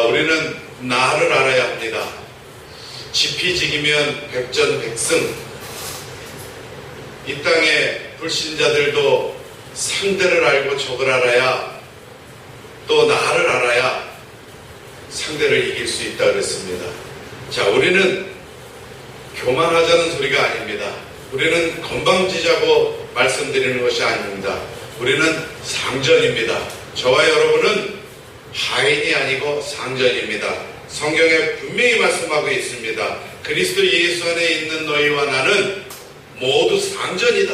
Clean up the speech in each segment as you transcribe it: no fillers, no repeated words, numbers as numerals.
우리는 나를 알아야 합니다. 지피지기면 백전백승. 이 땅의 불신자들도 상대를 알고 적을 알아야, 또 나를 알아야 상대를 이길 수 있다 그랬습니다. 자, 우리는 교만하자는 소리가 아닙니다. 우리는 건방지자고 말씀드리는 것이 아닙니다. 우리는 상전입니다. 저와 여러분은 하인이 아니고 상전입니다. 성경에 분명히 말씀하고 있습니다. 그리스도 예수 안에 있는 너희와 나는 모두 상전이다.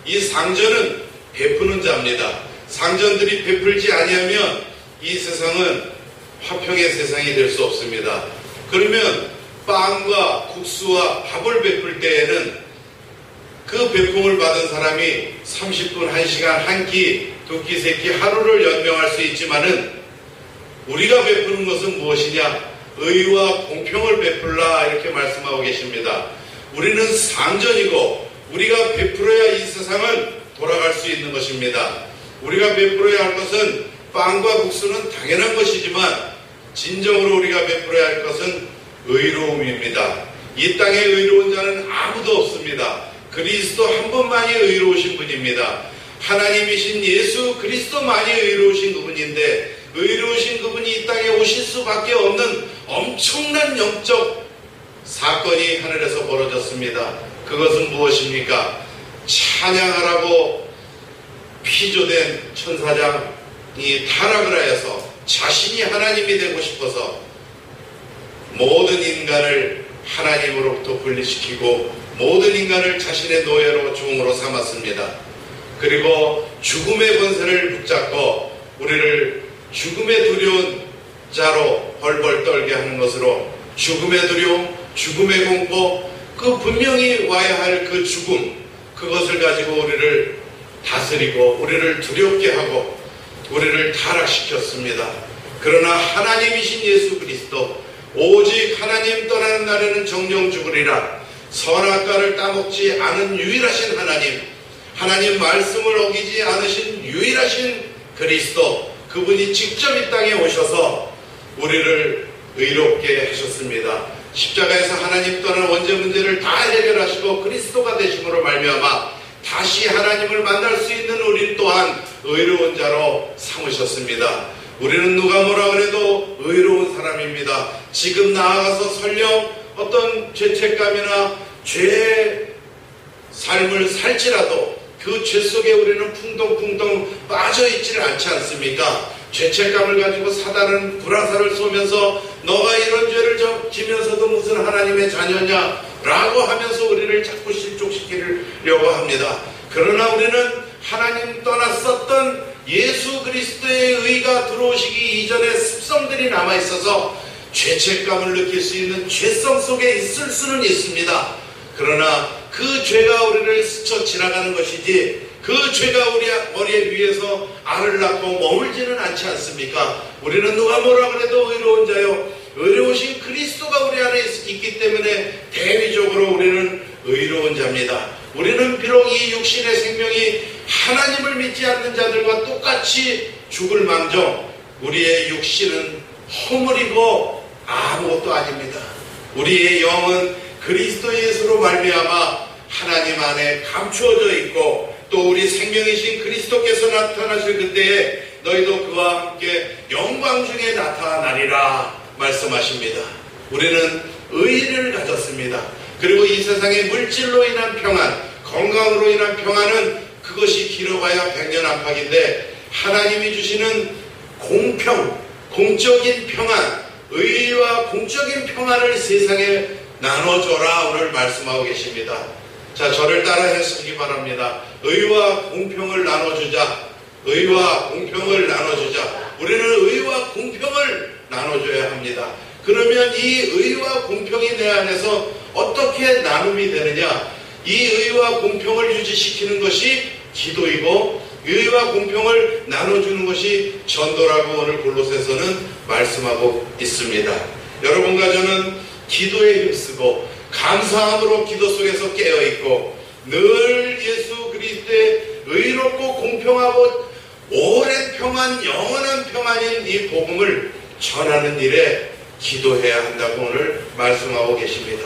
이 상전은 베푸는 자입니다. 상전들이 베풀지 아니하면 이 세상은 화평의 세상이 될 수 없습니다. 그러면 빵과 국수와 밥을 베풀 때에는 그 베품을 받은 사람이 30분, 1시간, 한 끼, 두 끼, 세 끼 하루를 연명할 수 있지만은 우리가 베푸는 것은 무엇이냐? 의와 공평을 베풀라, 이렇게 말씀하고 계십니다. 우리는 상전이고 우리가 베풀어야 이 세상은 돌아갈 수 있는 것입니다. 우리가 베풀어야 할 것은 빵과 국수는 당연한 것이지만 진정으로 우리가 베풀어야 할 것은 의로움입니다. 이 땅에 의로운 자는 아무도 없습니다. 그리스도 한 분만이 의로우신 분입니다. 하나님이신 예수 그리스도만이 의로우신 그분인데, 의로우신 그분이 이 땅에 오실 수밖에 없는 엄청난 영적 사건이 하늘에서 벌어졌습니다. 그것은 무엇입니까? 찬양하라고 피조된 천사장이 타락을 하여서 자신이 하나님이 되고 싶어서 모든 인간을 하나님으로부터 분리시키고 모든 인간을 자신의 노예로 종으로 삼았습니다. 그리고 죽음의 권세를 붙잡고 우리를 죽음의 두려운 자로 벌벌 떨게 하는 것으로, 죽음의 두려움, 죽음의 공포, 그 분명히 와야 할 그 죽음, 그것을 가지고 우리를 다스리고 우리를 두렵게 하고 우리를 타락시켰습니다. 그러나 하나님이신 예수 그리스도, 오직 하나님 떠나는 날에는 정령 죽으리라, 선악과를 따먹지 않은 유일하신 하나님, 하나님 말씀을 어기지 않으신 유일하신 그리스도, 그분이 직접 이 땅에 오셔서 우리를 의롭게 하셨습니다. 십자가에서 하나님 떠난 원죄 문제를 다 해결하시고 그리스도가 되심으로 말미암아 다시 하나님을 만날 수 있는 우리 또한 의로운 자로 삼으셨습니다. 우리는 누가 뭐라 그래도 의로운 사람입니다. 지금 나아가서 설령 어떤 죄책감이나 죄의 삶을 살지라도 그 죄 속에 우리는 풍덩풍덩 빠져있지를 않지 않습니까? 죄책감을 가지고 사단은 불화살을 쏘면서 너가 이런 죄를 지면서도 무슨 하나님의 자녀냐 라고 하면서 우리를 자꾸 실족시키려고 합니다. 그러나 우리는 하나님 떠났었던 예수 그리스도의 의가 들어오시기 이전의 습성들이 남아있어서 죄책감을 느낄 수 있는 죄성 속에 있을 수는 있습니다. 그러나 그 죄가 우리를 스쳐 지나가는 것이지 그 죄가 우리 머리에 위에서 알을 낳고 머물지는 않지 않습니까? 우리는 누가 뭐라 그래도 의로운 자요, 의로우신 그리스도가 우리 안에 있기 때문에 대위적으로 우리는 의로운 자입니다. 우리는 비록 이 육신의 생명이 하나님을 믿지 않는 자들과 똑같이 죽을 망정 우리의 육신은 허물이고 아무것도 아닙니다. 우리의 영은 그리스도 예수로 말미암아 하나님 안에 감추어져 있고 또 우리 생명이신 그리스도께서 나타나실 그때에 너희도 그와 함께 영광 중에 나타나리라 말씀하십니다. 우리는 의를 가졌습니다. 그리고 이 세상의 물질로 인한 평안, 건강으로 인한 평안은 그것이 길어봐야 100년 안팎인데 하나님이 주시는 공평, 공적인 평안, 의와 공적인 평안을 세상에 나눠줘라 오늘 말씀하고 계십니다. 자, 저를 따라 해석하기 바랍니다. 의와 공평을 나눠주자. 의와 공평을 나눠주자. 우리는 의와 공평을 나눠줘야 합니다. 그러면 이 의와 공평이 내 안에서 어떻게 나눔이 되느냐? 이 의와 공평을 유지시키는 것이 기도이고 의와 공평을 나눠주는 것이 전도라고 오늘 골로새서는 말씀하고 있습니다. 여러분과 저는 기도에 힘쓰고 감사함으로 기도 속에서 깨어있고 늘 예수 그리스도의 의롭고 공평하고 오랜 평안, 영원한 평안인 이 복음을 전하는 일에 기도해야 한다고 오늘 말씀하고 계십니다.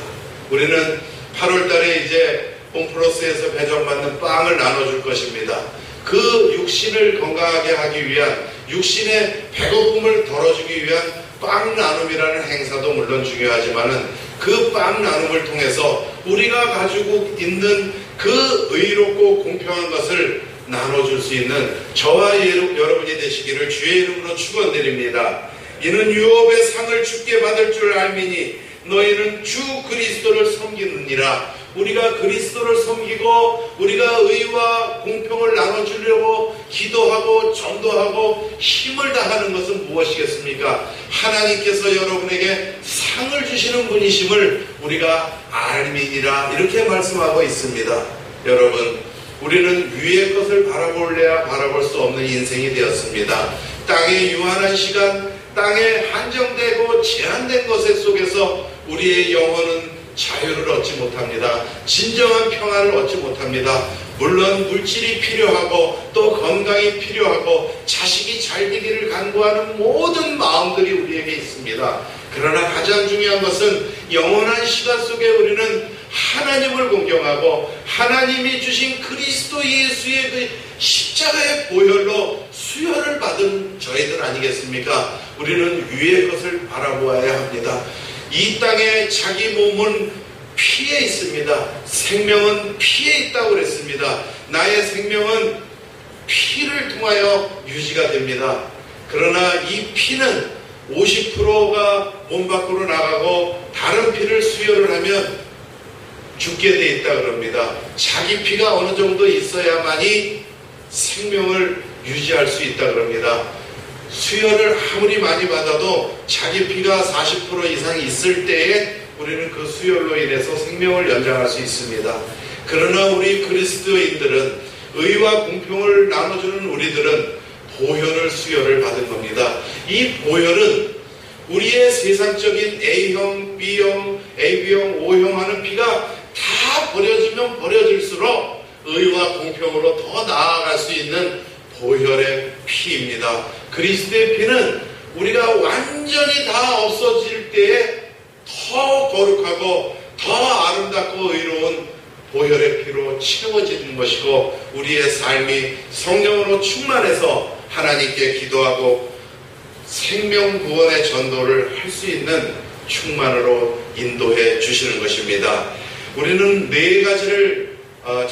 우리는 8월 달에 이제 홈플러스에서 배정받는 빵을 나눠줄 것입니다. 그 육신을 건강하게 하기 위한, 육신의 배고픔을 덜어주기 위한 빵 나눔이라는 행사도 물론 중요하지만은 그 빵 나눔을 통해서 우리가 가지고 있는 그 의롭고 공평한 것을 나눠줄 수 있는 저와 여러분이 되시기를 주의 이름으로 축원드립니다. 이는 유업의 상을 주께 받을 줄 알미니 너희는 주 그리스도를 섬기느니라. 우리가 그리스도를 섬기고 우리가 의와 공평을 나눠주려고 기도하고 전도하고 힘을 다하는 것은 무엇이겠습니까? 하나님께서 여러분에게 상을 주시는 분이심을 우리가 알미니라, 이렇게 말씀하고 있습니다. 여러분, 우리는 위의 것을 바라볼래야 바라볼 수 없는 인생이 되었습니다. 땅의 유한한 시간, 땅에 한정되고 제한된 것 속에서 우리의 영혼은 자유를 얻지 못합니다. 진정한 평안을 얻지 못합니다. 물론 물질이 필요하고 또 건강이 필요하고 자식이 잘 되기를 간구하는 모든 마음들이 우리에게 있습니다. 그러나 가장 중요한 것은 영원한 시간 속에 우리는 하나님을 공경하고 하나님이 주신 그리스도 예수의 그 십자가의 보혈로 수혈을 받은 저희들 아니겠습니까? 우리는 위의 것을 바라보아야 합니다. 이 땅에 자기 몸은 피에 있습니다. 생명은 피에 있다고 그랬습니다. 나의 생명은 피를 통하여 유지가 됩니다. 그러나 이 피는 50%가 몸 밖으로 나가고 다른 피를 수혈을 하면 죽게 돼 있다 그럽니다. 자기 피가 어느 정도 있어야만이 생명을 유지할 수 있다 그럽니다. 수혈을 아무리 많이 받아도 자기 피가 40% 이상 있을 때에 우리는 그 수혈로 인해서 생명을 연장할 수 있습니다. 그러나 우리 그리스도인들은, 의와 공평을 나눠주는 우리들은 보혈을 수혈을 받은 겁니다. 이 보혈은 우리의 세상적인 A형, B형, AB형, O형 하는 피가 다 버려지면 버려질수록 의와 공평으로 더 나아갈 수 있는 보혈의 피입니다. 그리스도의 피는 우리가 완전히 다 없어질 때에 더 거룩하고 더 아름답고 의로운 보혈의 피로 채워지는 것이고, 우리의 삶이 성령으로 충만해서 하나님께 기도하고 생명 구원의 전도를 할 수 있는 충만으로 인도해 주시는 것입니다. 우리는 네 가지를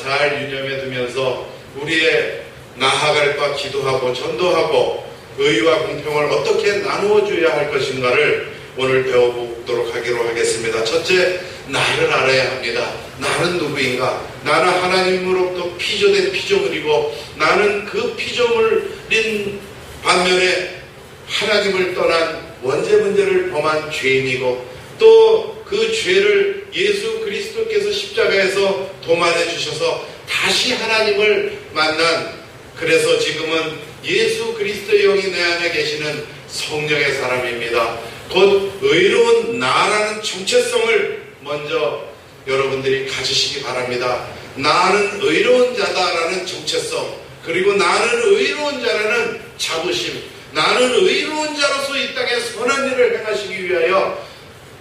잘 유념해 두면서 우리의 나아갈 바 기도하고 전도하고 의와 공평을 어떻게 나누어 줘야 할 것인가를 오늘 배워보도록 하기로 하겠습니다. 첫째, 나를 알아야 합니다. 나는 누구인가? 나는 하나님으로부터 피조된 피조물이고, 나는 그 피조물인 반면에 하나님을 떠난 원죄문제를 범한 죄인이고, 또 그 죄를 예수 그리스도께서 십자가에서 도말해 주셔서 다시 하나님을 만난, 그래서 지금은 예수 그리스도의 영이 내 안에 계시는 성령의 사람입니다. 곧 의로운 나라는 정체성을 먼저 여러분들이 가지시기 바랍니다. 나는 의로운 자다라는 정체성, 그리고 나는 의로운 자라는 자부심, 나는 의로운 자로서 이 땅에 선한 일을 행하시기 위하여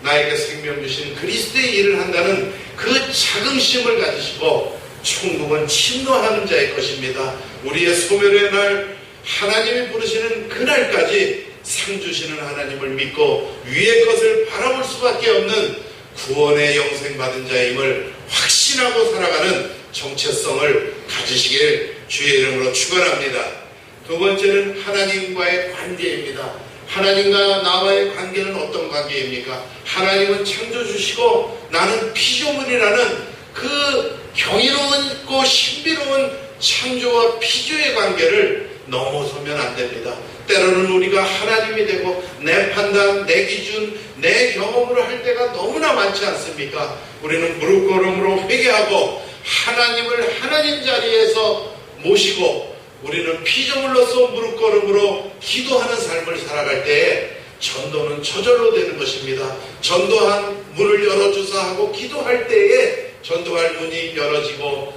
나에게 생명 주신 그리스도의 일을 한다는 그 자긍심을 가지시고, 천국은 침노하는 자의 것입니다. 우리의 소멸의 날, 하나님이 부르시는 그날까지 상 주시는 하나님을 믿고 위의 것을 바라볼 수밖에 없는 구원의 영생 받은 자임을 확신하고 살아가는 정체성을 가지시길 주의 이름으로 축원합니다. 두 번째는 하나님과의 관계입니다. 하나님과 나와의 관계는 어떤 관계입니까? 하나님은 창조주시고 나는 피조물이라는 그 경이로운 신비로운 창조와 피조의 관계를 넘어서면 안 됩니다. 때로는 우리가 하나님이 되고 내 판단, 내 기준, 내 경험으로 할 때가 너무나 많지 않습니까? 우리는 무릎걸음으로 회개하고 하나님을 하나님 자리에서 모시고, 우리는 피조물로서 무릎걸음으로 기도하는 삶을 살아갈 때에 전도는 저절로 되는 것입니다. 전도한 문을 열어주사 하고 기도할 때에 전도할 문이 열어지고,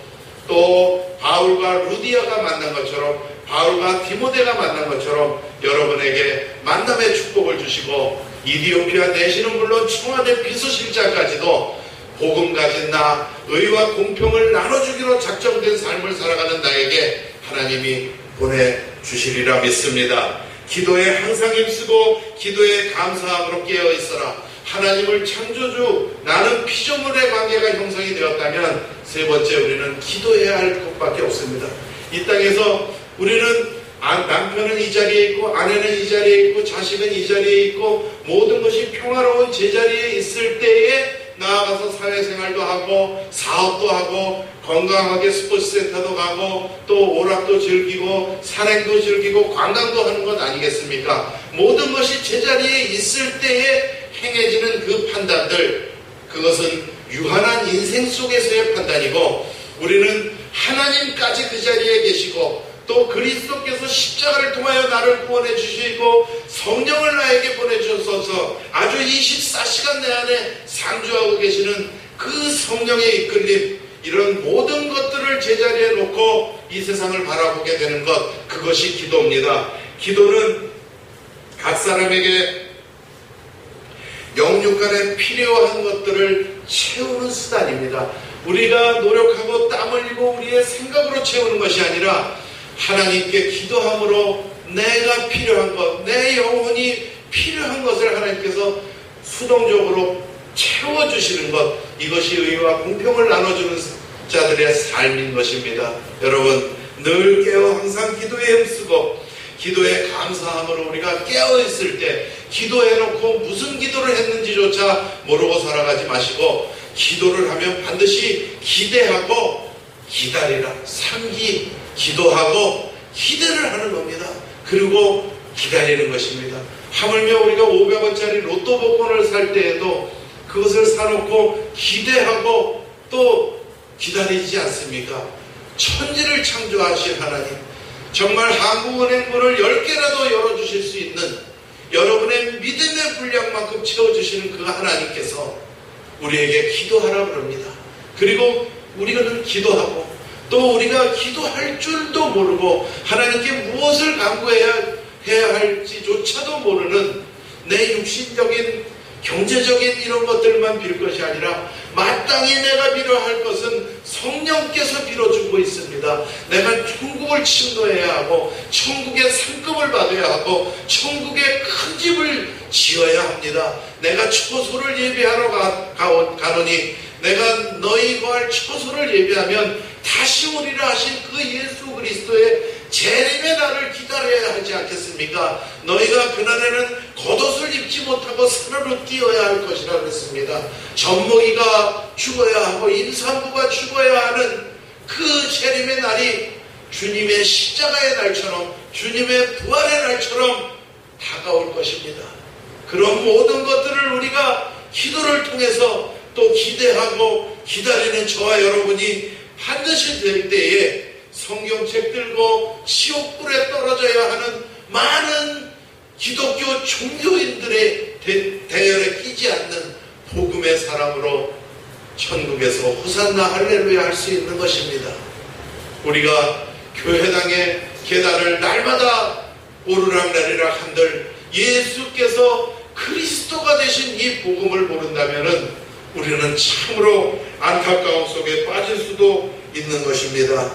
또 바울과 루디아가 만난 것처럼, 바울과 디모데가 만난 것처럼 여러분에게 만남의 축복을 주시고 이디오피아 내시는 물론 청와대 비서실장까지도 복음 가진 나, 의와 공평을 나눠주기로 작정된 삶을 살아가는 나에게 하나님이 보내주시리라 믿습니다. 기도에 항상 힘쓰고 기도에 감사함으로 깨어있어라. 하나님을 창조주, 나는 피조물의 관계가 형성이 되었다면 세 번째, 우리는 기도해야 할 것밖에 없습니다. 이 땅에서 우리는 남편은 이 자리에 있고 아내는 이 자리에 있고 자식은 이 자리에 있고 모든 것이 평화로운 제자리에 있을 때에 나아가서 사회생활도 하고 사업도 하고 건강하게 스포츠센터도 가고 또 오락도 즐기고 산행도 즐기고 관광도 하는 것 아니겠습니까? 모든 것이 제자리에 있을 때에 행해지는 그 판단들, 그것은 유한한 인생 속에서의 판단이고 우리는 하나님까지 그 자리에 계시고 또 그리스도께서 십자가를 통하여 나를 구원해 주시고 성령을 나에게 보내주셔서 아주 24시간 내 안에 상주하고 계시는 그 성령의 이끌림, 이런 모든 것들을 제자리에 놓고 이 세상을 바라보게 되는 것, 그것이 기도입니다. 기도는 각 사람에게 영육간에 필요한 것들을 채우는 수단입니다. 우리가 노력하고 땀 흘리고 우리의 생각으로 채우는 것이 아니라 하나님께 기도함으로 내가 필요한 것, 내 영혼이 필요한 것을 하나님께서 수동적으로 채워주시는 것, 이것이 의와 공평을 나눠주는 자들의 삶인 것입니다. 여러분, 늘 깨어 항상 기도에 힘쓰고 기도에 감사함으로 우리가 깨어있을 때 기도해놓고 무슨 기도를 했는지조차 모르고 살아가지 마시고 기도를 하면 반드시 기대하고 기다리라. 기도하고 기대를 하는 겁니다. 그리고 기다리는 것입니다. 하물며 우리가 500원짜리 로또 복권을 살 때에도 그것을 사놓고 기대하고 또 기다리지 않습니까? 천지를 창조하신 하나님, 정말 한국은행 문을 10개라도 열어주실 수 있는 여러분의 믿음의 분량만큼 채워주시는 그 하나님께서 우리에게 기도하라 그럽니다. 그리고 우리는 기도하고 또 우리가 기도할 줄도 모르고 하나님께 무엇을 간구해야 할지조차도 모르는 내 육신적인 경제적인 이런 것들만 빌 것이 아니라 마땅히 내가 빌어야 할 것은 성령께서 빌어주고 있습니다. 내가 천국을 침노해야 하고 천국의 상급을 받아야 하고 천국의 큰 집을 지어야 합니다. 내가 처소를 예비하러 가노니 내가 너희 거할 처소를 예비하면 다시 오리라 하신 그 예수 그리스도의 재림의 날을 기다려야 하지 않겠습니까? 너희가 그날에는 겉옷을 입지 못하고 산으로 뛰어야 할 것이라 그랬습니다. 젖먹이가 죽어야 하고 임산부가 죽어야 하는 그 재림의 날이 주님의 십자가의 날처럼 주님의 부활의 날처럼 다가올 것입니다. 그런 모든 것들을 우리가 기도를 통해서 또 기대하고 기다리는 저와 여러분이 반드시 될 때에 성경책 들고 지옥불에 떨어져야 하는 많은 기독교 종교인들의 대열에 끼지 않는 복음의 사람으로 천국에서 호산나 할렐루야 할 수 있는 것입니다. 우리가 교회당의 계단을 날마다 오르락내리락 한들 예수께서 그리스도가 되신 이 복음을 모른다면은 우리는 참으로 안타까움 속에 빠질 수도 있는 것입니다.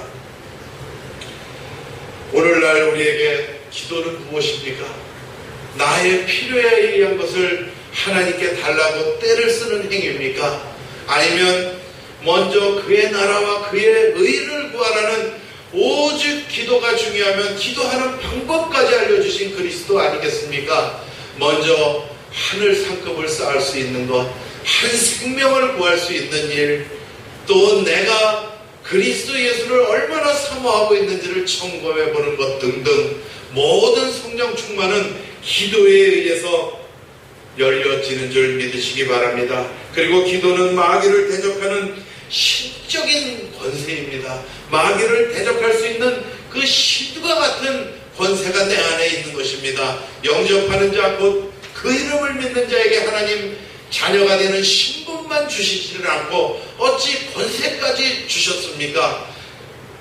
오늘날 우리에게 기도는 무엇입니까? 나의 필요에 의한 것을 하나님께 달라고 떼를 쓰는 행위입니까? 아니면 먼저 그의 나라와 그의 의를 구하라는 오직 기도가 중요하면 기도하는 방법까지 알려주신 그리스도 아니겠습니까? 먼저 하늘 상급을 쌓을 수 있는 것, 한 생명을 구할 수 있는 일, 또 내가 그리스도 예수를 얼마나 사모하고 있는지를 점검해 보는 것 등등 모든 성령 충만은 기도에 의해서 열려지는 줄 믿으시기 바랍니다. 그리고 기도는 마귀를 대적하는 신적인 권세입니다. 마귀를 대적할 수 있는 그 신과 같은 권세가 내 안에 있는 것입니다. 영접하는 자 곧 그 이름을 믿는 자에게 하나님 자녀가 되는 신분만 주시지는 않고 어찌 권세까지 주셨습니까?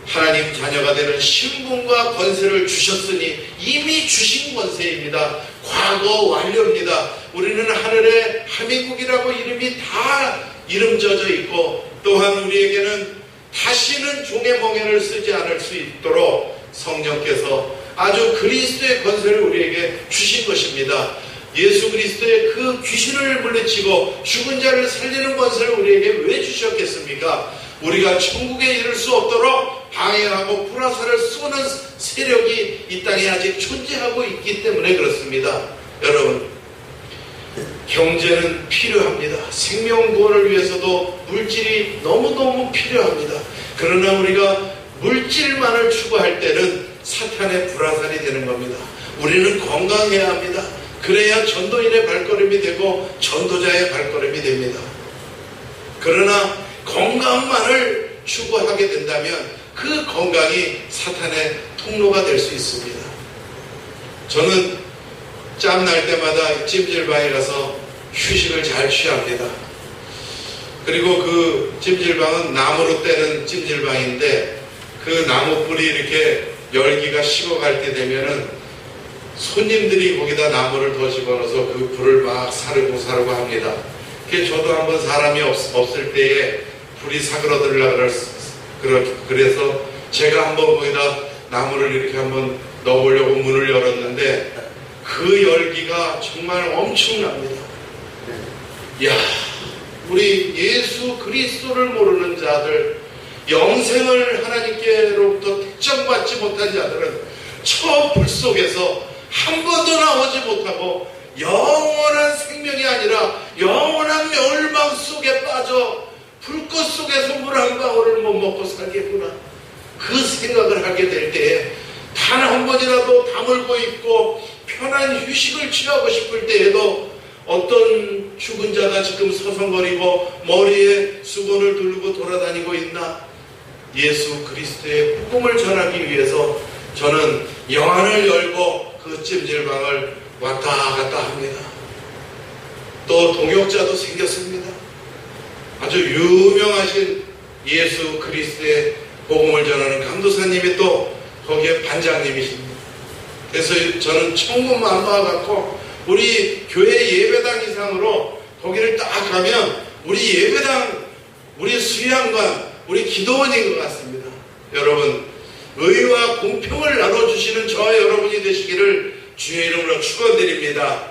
하나님 자녀가 되는 신분과 권세를 주셨으니 이미 주신 권세입니다. 과거 완료입니다. 우리는 하늘에 하민국이라고 이름이 다 이름져져 있고, 또한 우리에게는 다시는 종의 멍에를 쓰지 않을 수 있도록 성령께서 아주 그리스도의 권세를 우리에게 주신 것입니다. 예수 그리스도의 그 귀신을 물리치고 죽은 자를 살리는 권세를 우리에게 왜 주셨겠습니까? 우리가 천국에 이를 수 없도록 방해하고 불화살을 쏘는 세력이 이 땅에 아직 존재하고 있기 때문에 그렇습니다. 여러분, 경제는 필요합니다. 생명 구원을 위해서도 물질이 너무너무 필요합니다. 그러나 우리가 물질만을 추구할 때는 사탄의 불화살이 되는 겁니다. 우리는 건강해야 합니다. 그래야 전도인의 발걸음이 되고 전도자의 발걸음이 됩니다. 그러나 건강만을 추구하게 된다면 그 건강이 사탄의 통로가 될 수 있습니다. 저는 짬 날 때마다 찜질방에 가서 휴식을 잘 취합니다. 그리고 그 찜질방은 나무로 떼는 찜질방인데, 그 나무 뿌리 이렇게 열기가 식어갈 때 되면은 손님들이 거기다 나무를 더 집어넣어서 그 불을 막 사르고 합니다. 저도 한번 사람이 없을 때에 불이 사그러들라 그래서 제가 한번 거기다 나무를 이렇게 한번 넣어보려고 문을 열었는데 그 열기가 정말 엄청납니다. 이야, 우리 예수 그리스도를 모르는 자들, 영생을 하나님께로부터 특정받지 못한 자들은 저 불 속에서 한 번도 나오지 못하고 영원한 생명이 아니라 영원한 멸망 속에 빠져 불꽃 속에서 물 한 방울을 못 먹고 살겠구나, 그 생각을 하게 될 때에 단 한 번이라도 다물고 있고 편한 휴식을 취하고 싶을 때에도 어떤 죽은 자가 지금 서성거리고 머리에 수건을 두르고 돌아다니고 있나? 예수 그리스도의 복음을 전하기 위해서 저는 영안을 열고 그 찜질방을 왔다 갔다 합니다. 또 동역자도 생겼습니다. 아주 유명하신 예수 그리스도의 복음을 전하는 강도사님이 또 거기에 반장님이십니다. 그래서 저는 천국만 봐갖고 우리 교회 예배당 이상으로 거기를 딱 가면 우리 예배당, 우리 수양관, 우리 기도원인 것 같습니다. 여러분, 의와 공평을 나눠주시는 저와 여러분이 되시기를 주의 이름으로 축원드립니다.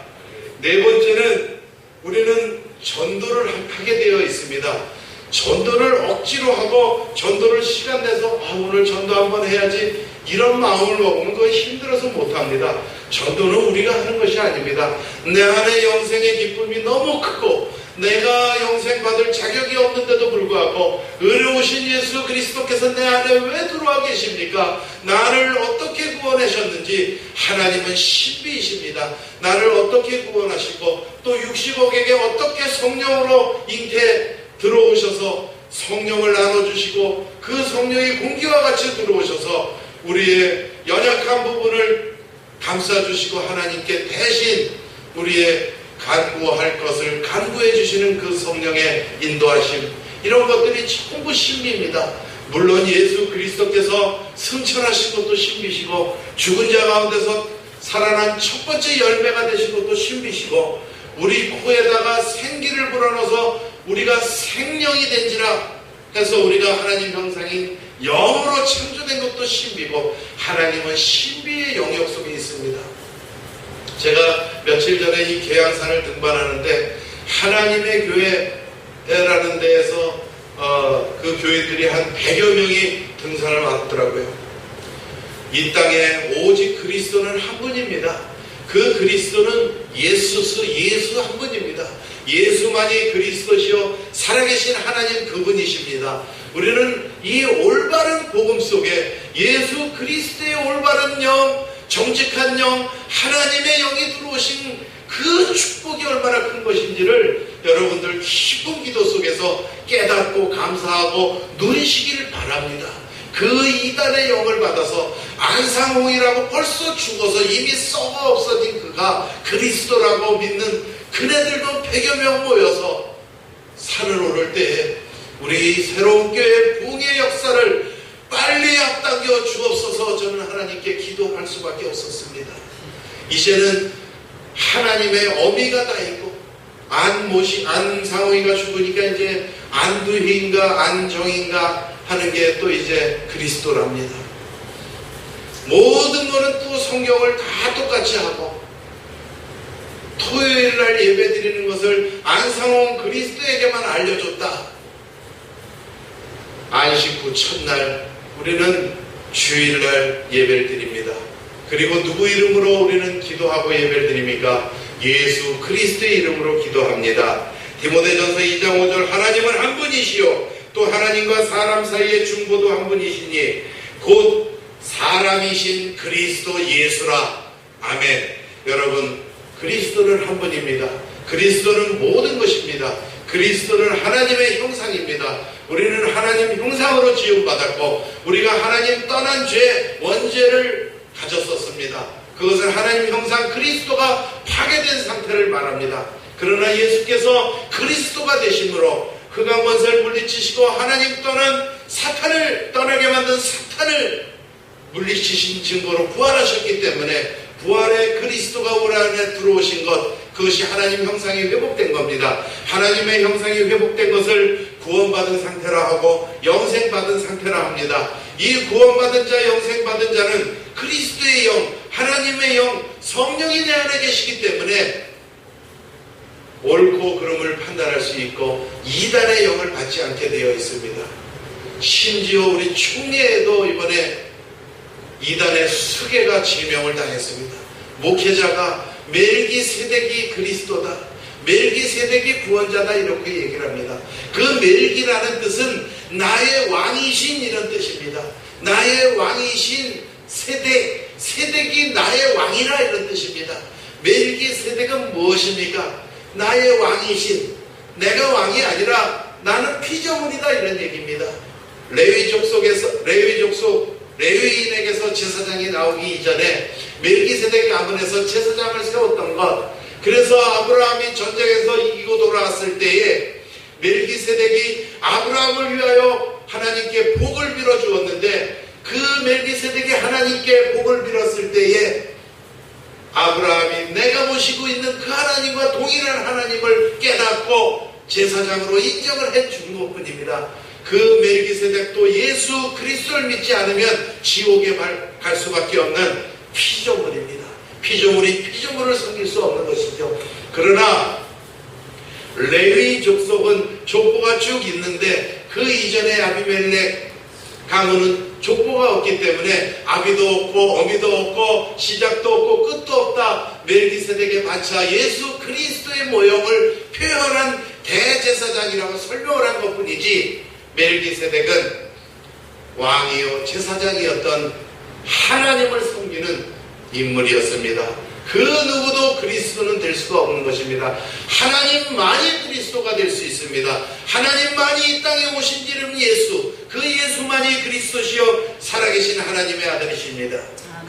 네 번째는 우리는 전도를 하게 되어 있습니다. 전도를 억지로 하고 전도를 시간 내서 오늘 전도 한번 해야지 이런 마음을 먹으면 그건 힘들어서 못합니다. 전도는 우리가 하는 것이 아닙니다. 내 안에 영생의 기쁨이 너무 크고 내가 영생 받을 자격이 없는데도 불구하고 의로우신 예수 그리스도께서 내 안에 왜 들어와 계십니까? 나를 어떻게 구원하셨는지 하나님은 신비이십니다. 나를 어떻게 구원하시고 또 60억에게 어떻게 성령으로 잉태 들어오셔서 성령을 나눠주시고 그 성령이 공기와 같이 들어오셔서 우리의 연약한 부분을 감싸주시고 하나님께 대신 우리의 간구할 것을 간구해 주시는 그 성령의 인도하심, 이런 것들이 전부 신비입니다. 물론 예수 그리스도께서 승천하신 것도 신비시고 죽은 자 가운데서 살아난 첫 번째 열매가 되신 것도 신비시고 우리 코에다가 생기를 불어넣어서 우리가 생명이 된지라 해서 우리가 하나님 형상인 영으로 창조된 것도 신비고 하나님은 신비의 영역 속에 있습니다. 제가 며칠 전에 이 계양산을 등반하는데 하나님의 교회라는 데에서 그 교인들이 한 100여 명이 등산을 왔더라고요. 이 땅에 오직 그리스도는 한 분입니다. 그 그리스도는 예수 한 분입니다. 예수만이 그리스도시요 살아계신 하나님 그분이십니다. 우리는 이 올바른 복음 속에 예수 그리스도의 올바른 영, 정직한 영, 하나님의 영이 들어오신 그 축복이 얼마나 큰 것인지를 여러분들 기쁜 기도 속에서 깨닫고 감사하고 누리시기를 바랍니다. 그 이단의 영을 받아서 안상홍이라고 벌써 죽어서 이미 썩어 없어진 그가 그리스도라고 믿는 그네들도 100여 명 모여서 산을 오를 때에 우리 새로운 교회의 부흥의 역사를 빨리 앞당겨 주옵소서. 저는 하나님께 기도할 수밖에 없었습니다. 이제는 하나님의 어미가 다 있고 안상호이가 죽으니까 이제 안두희인가 안정인가 하는 게 또 이제 그리스도랍니다. 모든 거는 또 성경을 다 똑같이 하고 토요일날 예배 드리는 것을 안상홍 그리스도에게만 알려줬다. 안식 후 첫날 우리는 주일날 예배를 드립니다. 그리고 누구 이름으로 우리는 기도하고 예배를 드립니까? 예수 그리스도의 이름으로 기도합니다. 디모데전서 2장 5절 하나님은 한 분이시요 또 하나님과 사람 사이의 중보도 한 분이시니 곧 사람이신 그리스도 예수라. 아멘. 여러분, 그리스도는 한 분입니다. 그리스도는 모든 것입니다. 그리스도는 하나님의 형상입니다. 우리는 하나님 형상으로 지음받았고 우리가 하나님 떠난 죄 원죄를 가졌었습니다. 그것은 하나님 형상 그리스도가 파괴된 상태를 말합니다. 그러나 예수께서 그리스도가 되심으로 흑암권세를 물리치시고 하나님 떠난 사탄을 떠나게 만든 사탄을 물리치신 증거로 부활하셨기 때문에 부활의 그리스도가 우리 안에 들어오신 것, 그것이 하나님 형상이 회복된 겁니다. 하나님의 형상이 회복된 것을 구원받은 상태라 하고 영생받은 상태라 합니다. 이 구원받은 자, 영생받은 자는 그리스도의 영, 하나님의 영, 성령이 내 안에 계시기 때문에 옳고 그름을 판단할 수 있고 이단의 영을 받지 않게 되어 있습니다. 심지어 우리 총리에도 이번에 이단의 수계가 지명을 당했습니다. 목회자가 멜기세덱이 그리스도다, 멜기세덱이 구원자다 이렇게 얘기를 합니다. 그 멜기라는 뜻은 나의 왕이신 이런 뜻입니다. 나의 왕이신 세덱이 나의 왕이라 이런 뜻입니다. 멜기세덱은 무엇입니까? 나의 왕이신, 내가 왕이 아니라 나는 피조물이다 이런 얘기입니다. 레위인에게서 제사장이 나오기 이전에 멜기세덱 가문에서 제사장을 세웠던 것, 그래서 아브라함이 전쟁에서 이기고 돌아왔을 때에 멜기세덱이 아브라함을 위하여 하나님께 복을 빌어 주었는데 그 멜기세덱이 하나님께 복을 빌었을 때에 아브라함이 내가 모시고 있는 그 하나님과 동일한 하나님을 깨닫고 제사장으로 인정을 해준 것뿐입니다. 그 멜기세덱도 예수 그리스도를 믿지 않으면 지옥에 갈 수밖에 없는 피조물입니다. 피조물이 피조물을 섬길 수 없는 것이죠. 그러나 레위 족속은 족보가 쭉 있는데 그 이전에 아비멜렉 가문은 족보가 없기 때문에 아비도 없고 어미도 없고 시작도 없고 끝도 없다. 멜기세덱에 맞춰 예수 그리스도의 모형을 표현한 대제사장이라고 설명을 한 것뿐이지 멜기세덱은 왕이요 제사장이었던 하나님을 섬기는 인물이었습니다. 그 누구도 그리스도는 될 수가 없는 것입니다. 하나님만이 그리스도가 될 수 있습니다. 하나님만이 이 땅에 오신 이름 예수, 그 예수만이 그리스도시요 살아계신 하나님의 아들이십니다.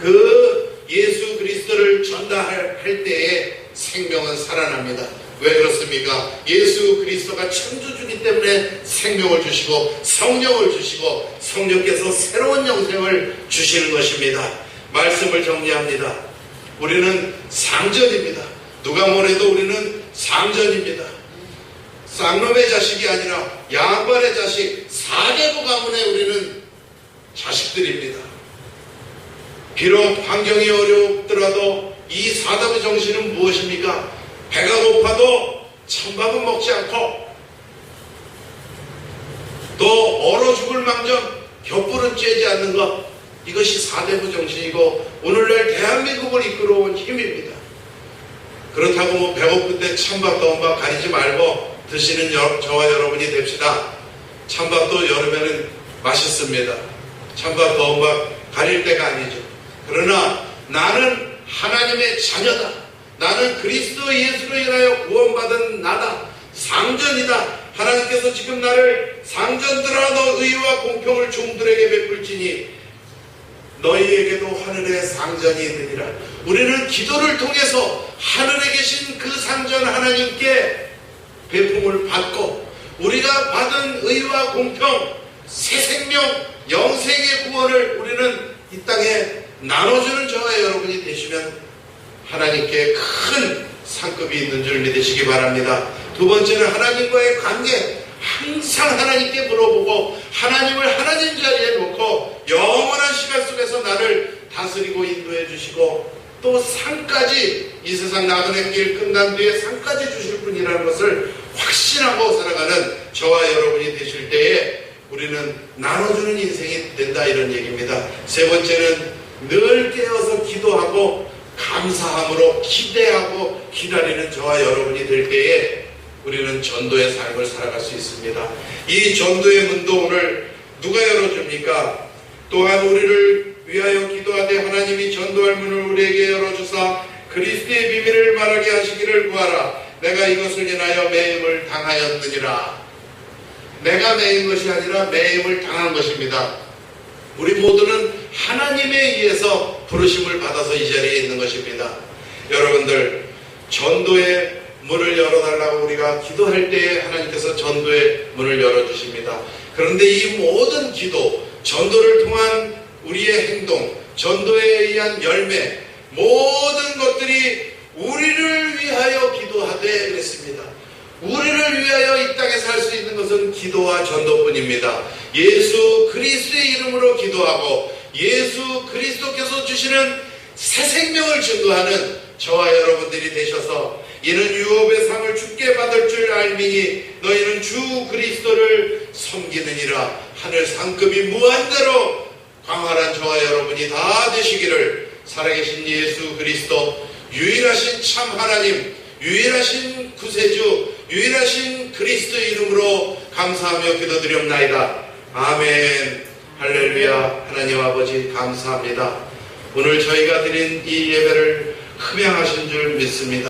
그 예수 그리스도를 전달할 때에 생명은 살아납니다. 왜 그렇습니까? 예수 그리스도가 창조주기 때문에 생명을 주시고 성령을 주시고 성령께서 새로운 영생을 주시는 것입니다. 말씀을 정리합니다. 우리는 상전입니다. 누가 뭐래도 우리는 상전입니다. 쌍놈의 자식이 아니라 양반의 자식, 사대부 가문의 우리는 자식들입니다. 비록 환경이 어렵더라도 이 사대부 정신은 무엇입니까? 배가 고파도 찬밥은 먹지 않고 또 얼어 죽을 망정 곁불은 쬐지 않는 것, 이것이 사대부 정신이고 오늘날 대한민국을 이끌어온 힘입니다. 그렇다고 뭐 배고픈데 찬밥 더운 밥 가리지 말고 드시는 저와 여러분이 됩시다. 찬밥도 여름에는 맛있습니다. 찬밥 더운 밥 가릴 때가 아니죠. 그러나 나는 하나님의 자녀다. 나는 그리스도 예수로 인하여 구원받은 나다. 상전이다. 하나님께서 지금 나를 상전들아 너 의와 공평을 종들에게 베풀지니 너희에게도 하늘의 상전이 되리라. 우리는 기도를 통해서 하늘에 계신 그 상전 하나님께 베품을 받고 우리가 받은 의와 공평, 새 생명, 영생의 구원을 우리는 이 땅에 나눠주는 저와 여러분이 되시면 하나님께 큰 상급이 있는 줄 믿으시기 바랍니다. 두 번째는 하나님과의 관계. 항상 하나님께 물어보고 하나님을 하나님 자리에 놓고 영원한 시간 속에서 나를 다스리고 인도해 주시고 또 상까지, 이 세상 나그네 길 끝난 뒤에 상까지 주실 분이라는 것을 확신하고 살아가는 저와 여러분이 되실 때에 우리는 나눠주는 인생이 된다, 이런 얘기입니다. 세 번째는 늘 깨어서 기도하고 감사함으로 기대하고 기다리는 저와 여러분이 될 때에 우리는 전도의 삶을 살아갈 수 있습니다. 이 전도의 문도 오늘 누가 열어줍니까? 또한 우리를 위하여 기도하되 하나님이 전도할 문을 우리에게 열어주사 그리스도의 비밀을 말하게 하시기를 구하라. 내가 이것을 인하여 매임을 당하였느니라. 내가 매인 것이 아니라 매임을 당한 것입니다. 우리 모두는 하나님에 의해서 부르심을 받아서 이 자리에 있는 것입니다. 여러분들, 전도의 문을 열어달라고 우리가 기도할 때에 하나님께서 전도의 문을 열어주십니다. 그런데 이 모든 기도, 전도를 통한 우리의 행동, 전도에 의한 열매, 모든 것들이 우리를 위하여 기도하되 그랬습니다. 우리를 위하여 이 땅에 살 수 있는 것은 기도와 전도뿐입니다. 예수 그리스도의 이름으로 기도하고 예수 그리스도께서 주시는 새 생명을 증거하는 저와 여러분들이 되셔서 이는 유업의 상을 주께 받을 줄 알미니 너희는 주 그리스도를 섬기느니라. 하늘 상급이 무한대로 광활한 저와 여러분이 다 되시기를 살아계신 예수 그리스도, 유일하신 참 하나님, 유일하신 구세주, 유일하신 그리스도의 이름으로 감사하며 기도드리옵나이다. 아멘. 할렐루야. 하나님 아버지 감사합니다. 오늘 저희가 드린 이 예배를 흠양하신 줄 믿습니다.